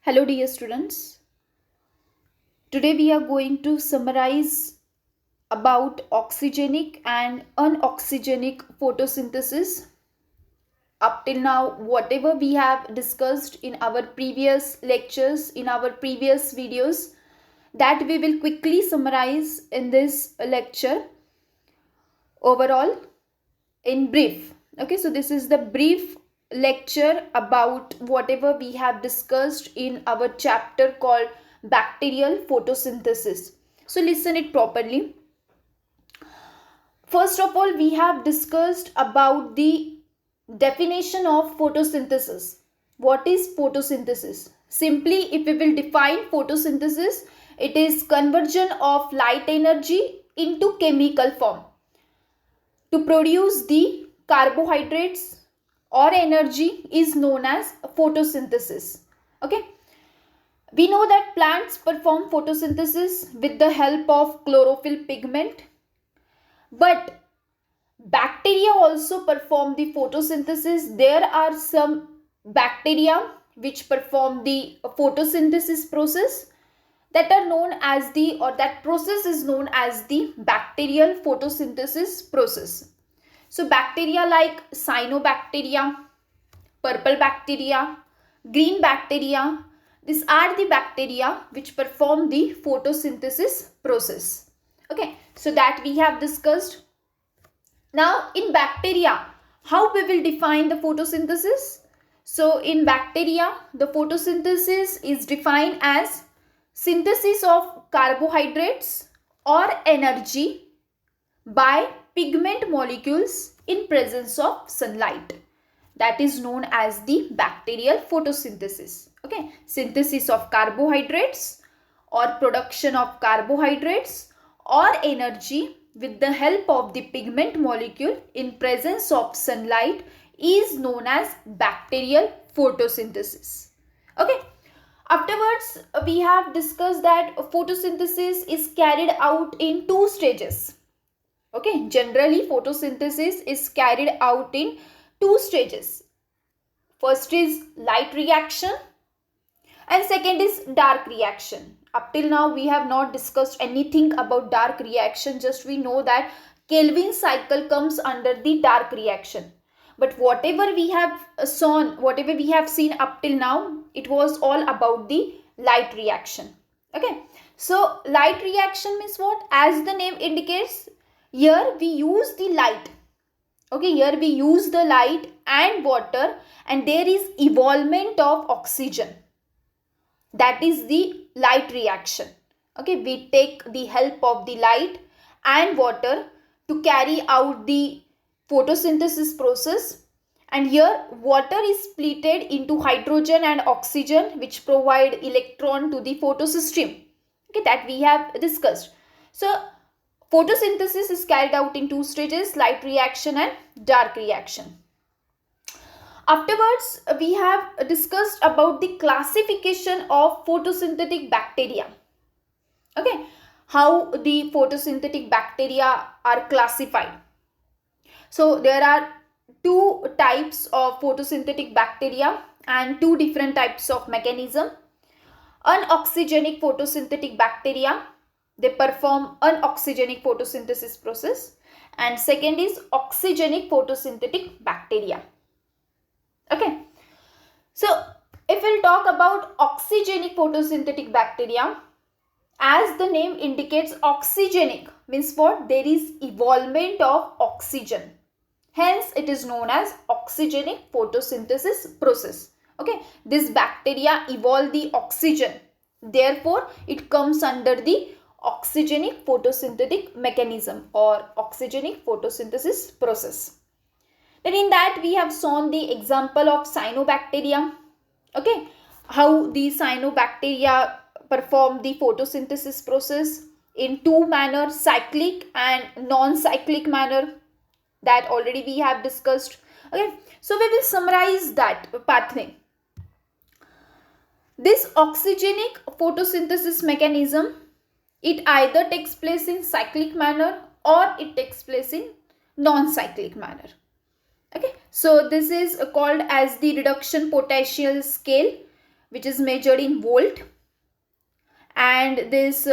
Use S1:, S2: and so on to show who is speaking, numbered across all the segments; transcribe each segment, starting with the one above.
S1: Hello dear students. Today we are going to summarize about oxygenic and unoxygenic photosynthesis. Up till now, whatever we have discussed in our previous lectures, in our previous videos, that we will quickly summarize in this lecture overall in brief. Okay, so this is the brief lecture about whatever we have discussed in our chapter called Bacterial photosynthesis. So listen it properly. First of all, we have discussed about the definition of photosynthesis. What is photosynthesis? Simply, if we will define photosynthesis, it is conversion of light energy into chemical form to produce the carbohydrates or energy is known as photosynthesis. Okay. We know that plants perform photosynthesis with the help of chlorophyll pigment, but bacteria also perform the photosynthesis. There are some bacteria which perform the photosynthesis process that are known as the, or that process is known as the bacterial photosynthesis process. So bacteria like cyanobacteria, purple bacteria, green bacteria, these are the bacteria which perform the photosynthesis process. Okay, so that we have discussed. Now in bacteria, how we will define the photosynthesis? So in bacteria, the photosynthesis is defined as synthesis of carbohydrates or energy by pigment molecules in presence of sunlight. That is known as the bacterial photosynthesis. Okay, synthesis of carbohydrates or production of carbohydrates or energy with the help of the pigment molecule in presence of sunlight is known as bacterial photosynthesis. Okay. Afterwards, we have discussed that photosynthesis is carried out in two stages. Okay, generally photosynthesis is carried out in two stages. First is light reaction and second is dark reaction. Up till now we have not discussed anything about dark reaction, just we know that Kelvin cycle comes under the dark reaction. But whatever we have seen up till now, it was all about the light reaction. Okay, so light reaction means what? As the name indicates, here we use the light. Okay, here we use the light and water and there is evolvement of oxygen. That is the light reaction. Okay, we take the help of the light and water to carry out the photosynthesis process, and here water is splitted into hydrogen and oxygen which provide electron to the photosystem. Okay, that we have discussed. So photosynthesis is carried out in two stages, light reaction and dark reaction. Afterwards, we have discussed about the classification of photosynthetic bacteria. Okay, how the photosynthetic bacteria are classified. So there are two types of photosynthetic bacteria and two different types of mechanism. Unoxygenic photosynthetic bacteria, they perform unoxygenic photosynthesis process, and second is oxygenic photosynthetic bacteria. Okay, so if we'll talk about oxygenic photosynthetic bacteria, as the name indicates, oxygenic means what? There is evolvement of oxygen. Hence, it is known as oxygenic photosynthesis process. Okay, this bacteria evolve the oxygen. Therefore, it comes under the oxygenic photosynthetic mechanism or oxygenic photosynthesis process. Then in that we have shown the example of cyanobacteria. Okay, how the cyanobacteria perform the photosynthesis process in two manners, cyclic and non-cyclic manner, that already we have discussed. Okay, so we will summarize that pathway. This oxygenic photosynthesis mechanism, it either takes place in cyclic manner or it takes place in non-cyclic manner. Okay, so this is called as the reduction potential scale, which is measured in volt, and this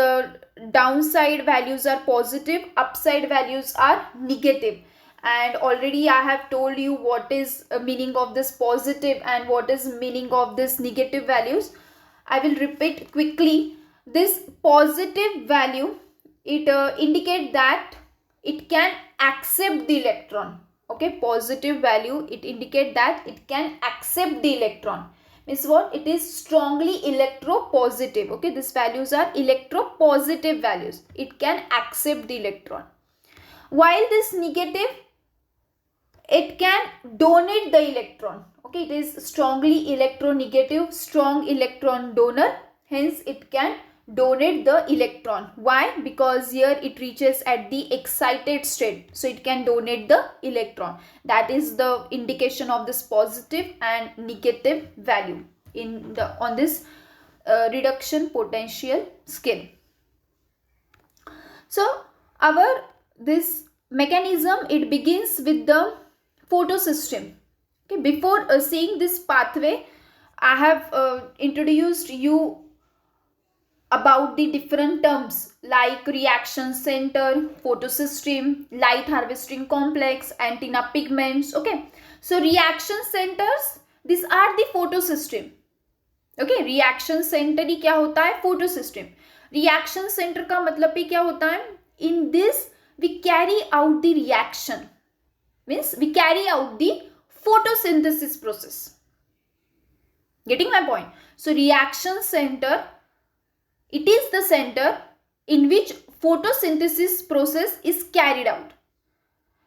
S1: downside values are positive, upside values are negative. And already I have told you what is meaning of this positive and what is meaning of this negative values. I will repeat quickly. This positive value, it indicate that it can accept the electron. Okay, positive value, it indicate that it can accept the electron. Means what? It is strongly electropositive. Okay, these values are electropositive values. It can accept the electron. While this negative, it can donate the electron. Okay, it is strongly electronegative, strong electron donor. Hence, it can donate the electron. Why? Because here it reaches at the excited state, so it can donate the electron. That is the indication of this positive and negative value in the on this reduction potential scale. So our this mechanism, it begins with the photosystem. Okay, before seeing this pathway, I have introduced you about the different terms like reaction center, photosystem, light harvesting complex, antenna pigments. Okay, so reaction centers, these are the photosystem. Okay, reaction center ही क्या होता है? photosystem. reaction center का मतलब भी क्या होता है? in this we carry out the reaction, means we carry out the photosynthesis process. Getting my point? So reaction center, it is the center in which photosynthesis process is carried out.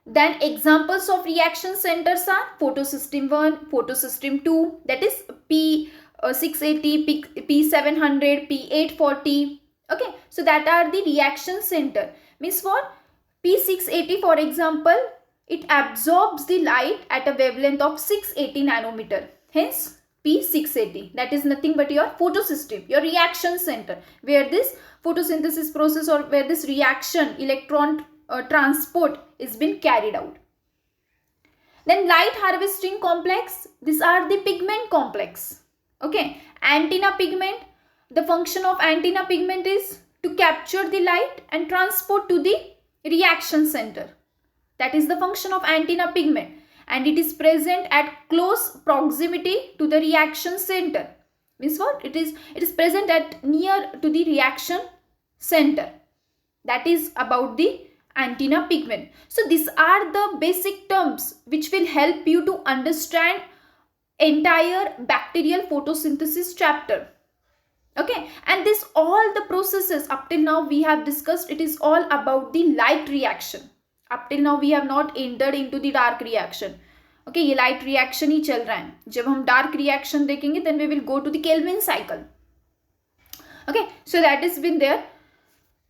S1: Then examples of reaction centers are photosystem 1, photosystem 2, that is P680, P700, P840. Okay, so that are the reaction center. Means what? P680, for example, it absorbs the light at a wavelength of 680 nanometer. Hence, P680, that is nothing but your photosystem, your reaction center, where this photosynthesis process or where this reaction, electron transport is being carried out. Then light harvesting complex, these are the pigment complex. Okay, antenna pigment, the function of antenna pigment is to capture the light and transport to the reaction center. That is the function of antenna pigment, and it is present at close proximity to the reaction center. Means what? It is present at near to the reaction center. That is about the antenna pigment. So these are the basic terms which will help you to understand entire bacterial photosynthesis chapter. Okay, and this all the processes up till now we have discussed, it is all about the light reaction. Up till now we have not entered into the dark reaction. Okay, ये light reaction ही चल रहा है. जब हम dark reaction देखेंगे, then we will go to the Kelvin cycle. Okay, so that has been there.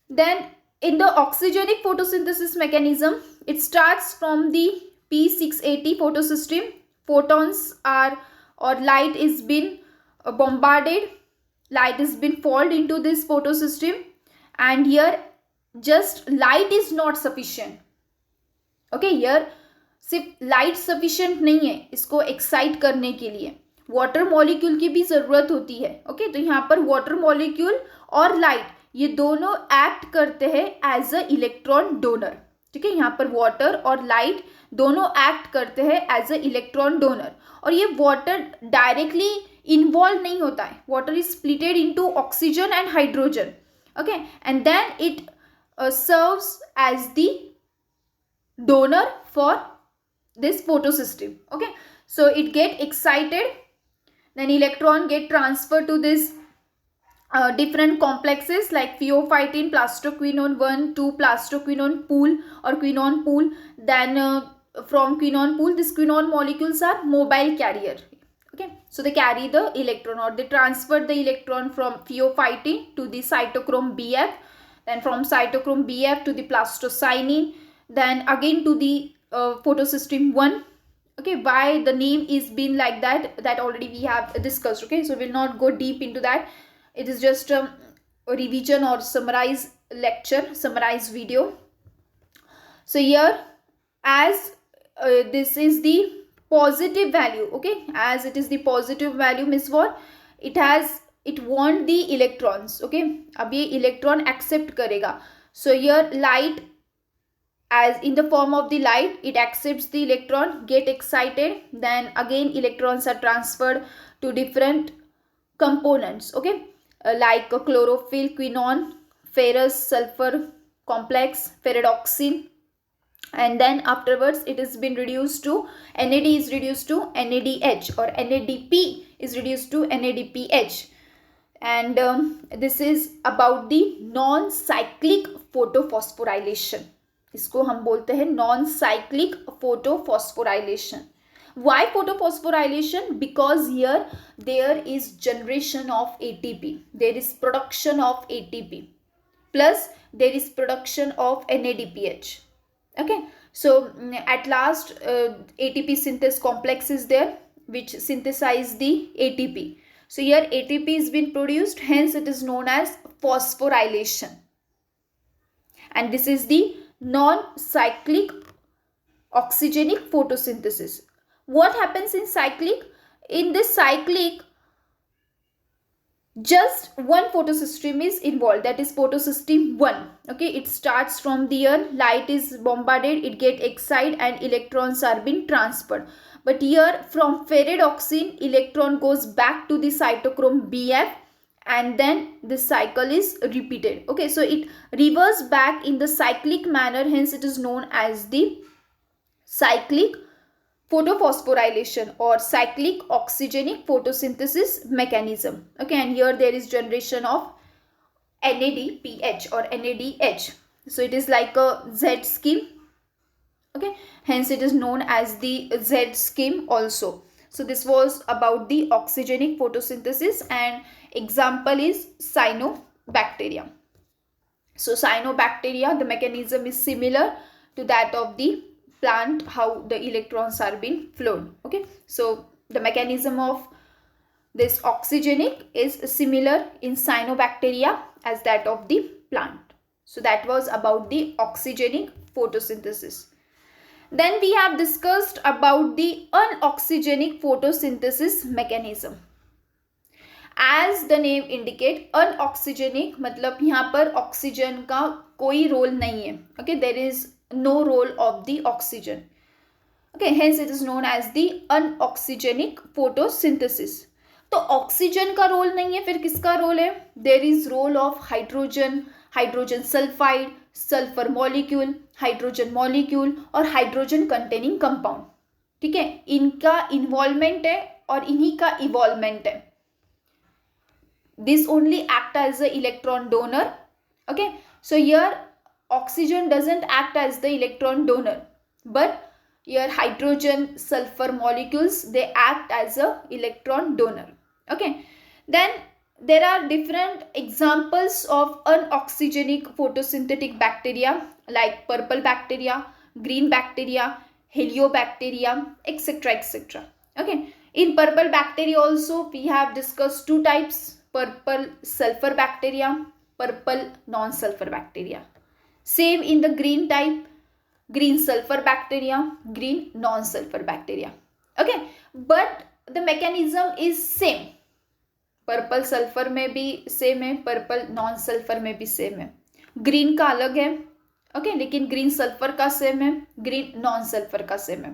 S1: Then in the oxygenic photosynthesis mechanism, it starts from the P680 photosystem. Photons are, or light is been bombarded, light is been falled into this photosystem, and here just light is not sufficient. Okay, here सिर्फ light sufficient नहीं है इसको excite करने के लिए, water molecule की भी ज़रूरत होती है. ओके, तो यहाँ पर वाटर मॉलिक्यूल और लाइट ये दोनों एक्ट करते हैं एज अ इलेक्ट्रॉन डोनर. ठीक है, यहाँ पर वाटर और लाइट दोनों एक्ट करते हैं एज अ इलेक्ट्रॉन डोनर. और ये वाटर डायरेक्टली इन्वॉल्व नहीं होता है. Water is splitted into oxygen and hydrogen. Okay, and then it serves as the donor for this photosystem. Okay, so it get excited, then electron get transferred to this different complexes like pheophytin, plastoquinone 1, 2, plastoquinone pool or quinone pool. Then from quinone pool, these quinone molecules are mobile carrier. Okay, so they carry the electron, or they transfer the electron from pheophytin to the cytochrome Bf, then from cytochrome Bf to the plastocyanine, then again to the photosystem 1. Okay, why the name is been like that already we have discussed. Okay, so we'll not go deep into that. It is just a revision or summarize lecture, summarize video. So here, as this is the positive value, okay, as it is the positive value, means what? it want the electrons. Okay, अब ये electron accept करेगा. So here light, as in the form of the light, it accepts the electron, get excited, then again electrons are transferred to different components. Okay, like chlorophyll, quinone, ferrous sulfur complex, ferredoxin, and then afterwards it has been reduced to NAD is reduced to NADH, or NADP is reduced to NADPH. And this is about the non-cyclic photophosphorylation. इसको हम बोलते हैं non-cyclic photophosphorylation. Why photophosphorylation? Because here there is generation of ATP, there is production of ATP, plus there is production of NADPH. Okay, so at last ATP synthase complex is there which synthesize the ATP. So here ATP is being produced, hence it is known as phosphorylation. And this is the non-cyclic oxygenic photosynthesis. What happens in cyclic? In this cyclic, just one photosystem is involved, that is photosystem 1. Okay, it starts from there, light is bombarded, it get excited and electrons are being transferred. But here from ferredoxin, electron goes back to the cytochrome BF, and then this cycle is repeated. Okay, so it reverses back in the cyclic manner, hence it is known as the cyclic photophosphorylation or cyclic oxygenic photosynthesis mechanism. Okay, and here there is generation of NADPH or NADH. So it is like a Z scheme. Okay, hence it is known as the Z scheme also. So this was about the oxygenic photosynthesis, and example is cyanobacteria. So cyanobacteria, the mechanism is similar to that of the plant, how the electrons are being flown. Okay, so the mechanism of this oxygenic is similar in cyanobacteria as that of the plant. So that was about the oxygenic photosynthesis. Then we have discussed about the unoxygenic photosynthesis mechanism. As the name indicate, unoxygenic मतलब यहाँ पर oxygen का कोई role नहीं है. Okay, there is no role of the oxygen. Okay, hence it is known as the unoxygenic photosynthesis. तो oxygen का role नहीं है, फिर किसका रोल है? There is role of hydrogen, hydrogen sulphide, sulphur molecule, hydrogen molecule और hydrogen containing compound. ठीक है, इनका इन्वॉल्वमेंट है और इन्हीं का इवॉल्वमेंट है. This only act as a electron donor. Okay, so here oxygen doesn't act as the electron donor, but here hydrogen sulfur molecules, they act as a electron donor. Okay, then there are different examples of unoxygenic photosynthetic bacteria like purple bacteria, green bacteria, heliobacteria, etc, etc. Okay, in purple bacteria also we have discussed two types: purple sulfur bacteria, purple non-sulfur bacteria. Same in the green type, green sulfur bacteria, green non-sulfur bacteria. Okay, but the mechanism is same. Purple sulphur में भी same है, purple non sulphur में भी same है. Green का अलग है. Okay, लेकिन ग्रीन सल्फर का सेम है, ग्रीन नॉन सल्फर का सेम है.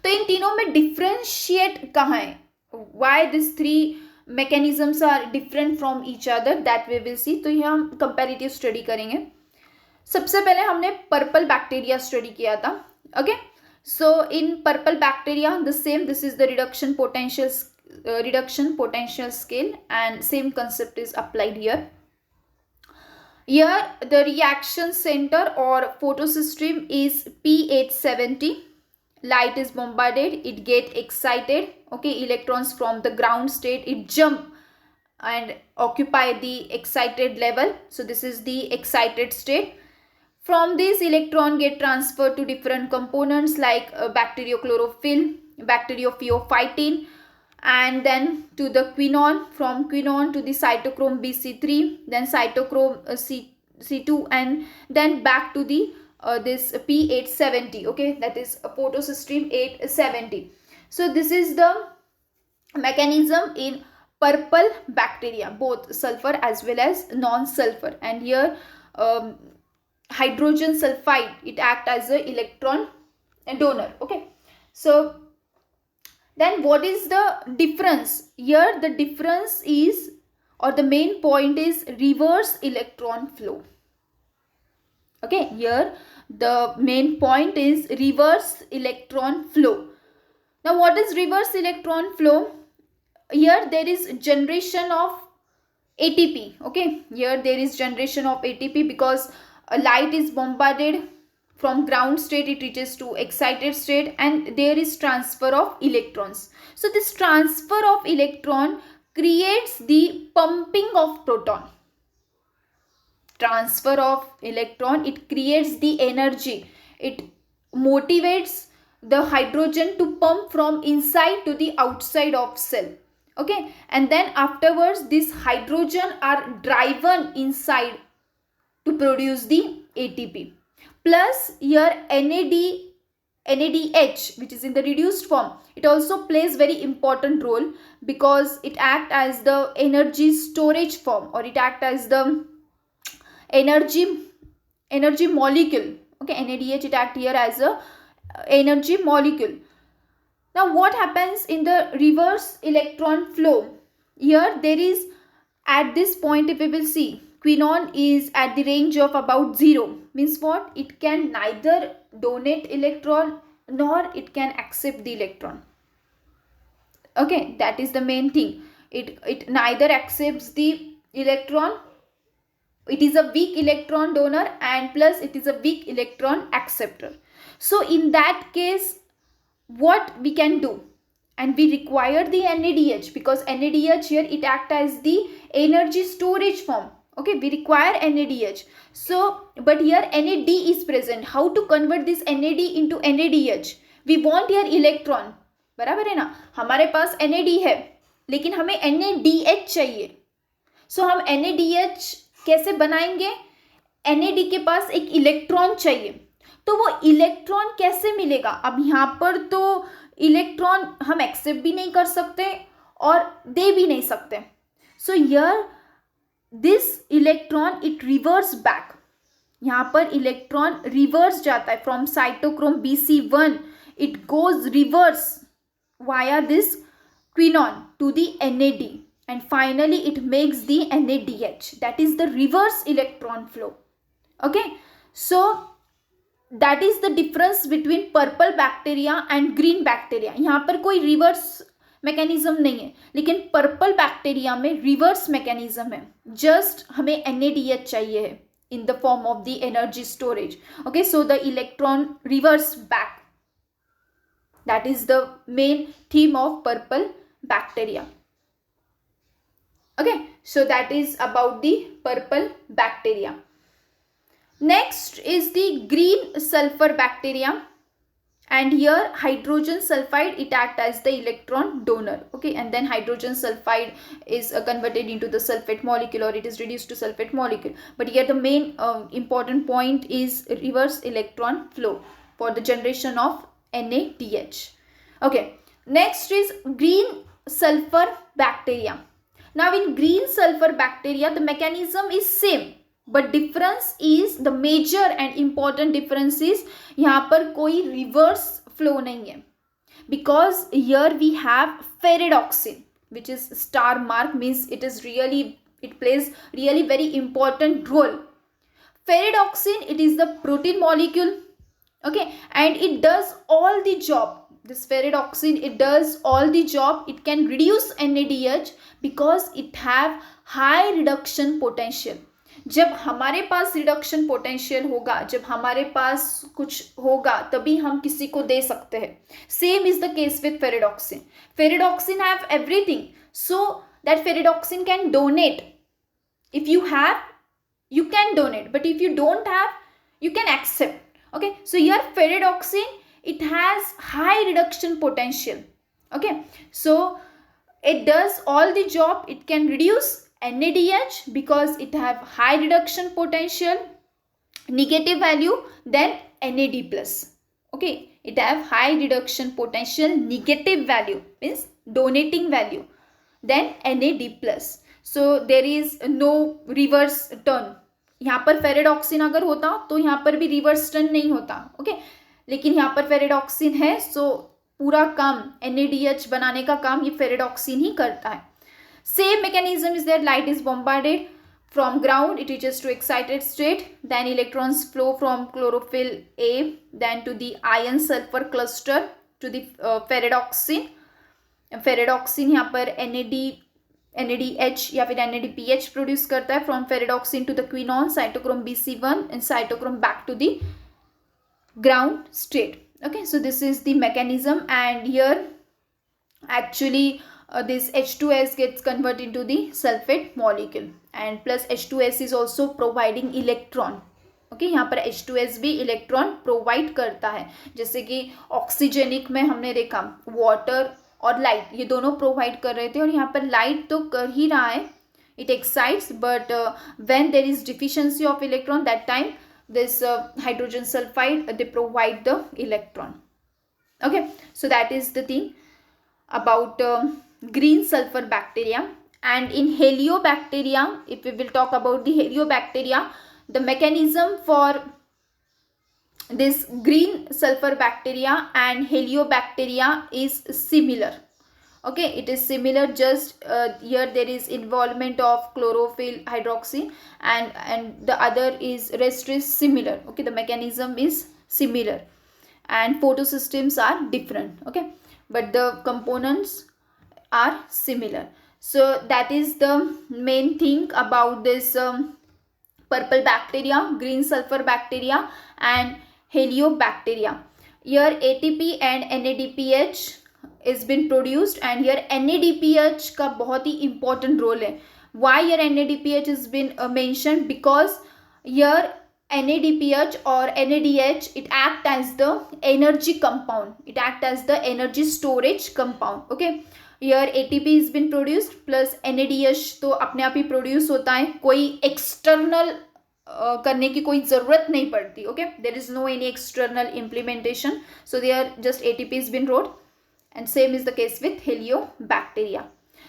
S1: तो इन तीनों में डिफरेंशिएट कहाँ है? Why this three mechanisms are different from each other, that we will see. तो यहाँ हम कंपैरेटिव स्टडी करेंगे. सबसे पहले हमने पर्पल बैक्टीरिया स्टडी किया था. Okay, so in purple bacteria the same, this is the reduction potential scale, and same concept is applied here. Here the reaction center or photosystem is P870. Light is bombarded, it get excited. Okay, electrons from the ground state, it jump and occupy the excited level. So this is the excited state. From this, electron get transferred to different components like bacteriochlorophyll, bacteriophyophytin, and then to the quinone, from quinone to the cytochrome BC3, then cytochrome C2, and then back to the this P870. Okay, that is photosystem 870. So this is the mechanism in purple bacteria, both sulfur as well as non-sulfur. And here hydrogen sulfide, it acts as a electron donor. Okay, so then what is the difference? Here the difference is, or the main point is, reverse electron flow. Okay, here the main point is reverse electron flow. Now what is reverse electron flow? Here there is generation of ATP. Okay, here there is generation of ATP because light is bombarded from ground state, it reaches to excited state, and there is transfer of electrons. So this transfer of electron creates the pumping of proton. Transfer of electron, it creates the energy, it motivates the hydrogen to pump from inside to the outside of cell. Okay, and then afterwards this hydrogen are driven inside to produce the ATP. Plus here NADH, which is in the reduced form, it also plays very important role because it acts as the energy storage form, or it acts as the energy molecule. Okay, NADH, it acts here as a energy molecule. Now what happens in the reverse electron flow? Here there is, at this point if we will see, quinone is at the range of about 0. Means what? It can neither donate electron nor it can accept the electron. Okay, that is the main thing. It neither accepts the electron, it is a weak electron donor, and plus it is a weak electron acceptor. So in that case, what we can do? And we require the NADH, because NADH here, it acts as the energy storage form. Okay, we require NADH. So but here NAD is present. How to convert this NAD into NADH? We want here electron, बराबर है ना? हमारे पास NAD है लेकिन हमें NADH चाहिए. So हम NADH कैसे बनाएंगे? NAD के पास एक इलेक्ट्रॉन चाहिए, तो वो इलेक्ट्रॉन कैसे मिलेगा? अब यहाँ पर तो इलेक्ट्रॉन हम एक्सेप्ट भी नहीं कर सकते और दे भी नहीं सकते. So here this electron it reverse back. यहाँ पर इलेक्ट्रॉन रिवर्स जाता है from cytochrome BC1, it goes reverse via this quinone to the NAD, and finally it makes the NADH. That is the reverse electron flow. Okay, so that is the difference between purple bacteria and green bacteria. यहाँ पर कोई reverse mechanism नहीं है, लेकिन purple bacteria में reverse mechanism है. Just हमें NADH चाहिए है in the form of the energy storage. Okay, so the electron reverse back. That is the main theme of purple bacteria. Okay, so that is about the purple bacteria. Next is the green sulfur bacteria, and here hydrogen sulfide, it acts as the electron donor. Okay, and then hydrogen sulfide is converted into the sulfate molecule, or it is reduced to sulfate molecule. But here the main important point is reverse electron flow for the generation of NADH. Okay, next is green sulfur bacteria. Now in green sulfur bacteria, the mechanism is same, but difference is, the major and important difference is, यहाँ पर कोई reverse flow नहीं है, because here we have ferredoxin, which is star mark, means it is really, it plays really very important role. Ferredoxin, it is the protein molecule. Okay, and it does all the job. This ferredoxin, it does all the job. It can reduce NADH because it have high reduction potential. जब हमारे पास reduction potential होगा, जब हमारे पास कुछ होगा, तभी हम किसी को दे सकते हैं. Same is the case with ferredoxin. Ferredoxin have everything, so that ferredoxin can donate. If you have, you can donate, but if you don't have, you can accept. Okay, so here ferredoxin, it has high reduction potential. Okay, so it does all the job. It can reduce NADH because it have high reduction potential, negative value, then NAD plus. Okay, it have high reduction potential, negative value means donating value, then NAD+. So there is no reverse turn. यहाँ पर ferredoxin अगर होता तो यहाँ पर भी reverse turn नहीं होता, ओके लेकिन यहाँ पर फेरेडॉक्सिन है, सो पूरा काम NADH बनाने का काम ये फेरेडॉक्सिन ही करता है. Same mechanism is there. Light is bombarded from ground, it reaches to excited state, then electrons flow from chlorophyll A then to the ion sulfur cluster to the ferredoxin. Ferredoxin यहाँ पर NADH या फिर NADPH produce करता है from ferredoxin to the quinone, cytochrome BC1 and cytochrome back to the ground state. Okay, so this is the mechanism, and here actually this H2S gets converted into the sulfate molecule, and plus H2S is also providing electron. Okay, यहाँ पर H2S भी electron provide करता है, जैसे कि oxygenic में हमने देखा वाटर और लाइट ये दोनों प्रोवाइड कर रहे थे, और यहाँ पर लाइट तो कर ही रहा है, it excites, but when there is deficiency of electron that time this hydrogen sulfide they provide the electron. Okay, so that is the thing about green sulfur bacteria. And in Heliobacteria, if we will talk about the Heliobacteria, the mechanism for this green sulfur bacteria and Heliobacteria is similar. Okay, it is similar, just here there is involvement of chlorophyll hydroxy, and the other is rest is similar. Okay, the mechanism is similar and photosystems are different. Okay, but the components are similar. So that is the main thing about this purple bacteria, green sulfur bacteria and Heliobacteria. Here ATP and NADPH is been produced, and here NADPH का बहुत ही important role है. Why here NADPH is been mentioned? Because here NADPH or NADH it act as the energy compound, it act as the energy storage compound. Okay, here ATP is been produced plus NADH तो अपने आप ही produce होता है, कोई external करने की कोई ज़रूरत नहीं पड़ती. Okay, there is no any external implementation, so there just ATP is been wrote. And same is the case with Heliobacteria.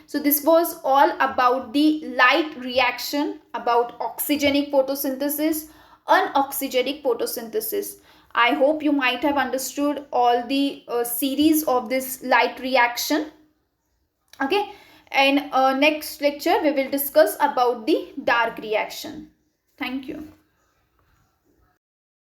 S1: So this was all about the light reaction, about oxygenic photosynthesis, unoxygenic photosynthesis. I hope you might have understood all the series of this light reaction. Okay, and next lecture we will discuss about the dark reaction. Thank you.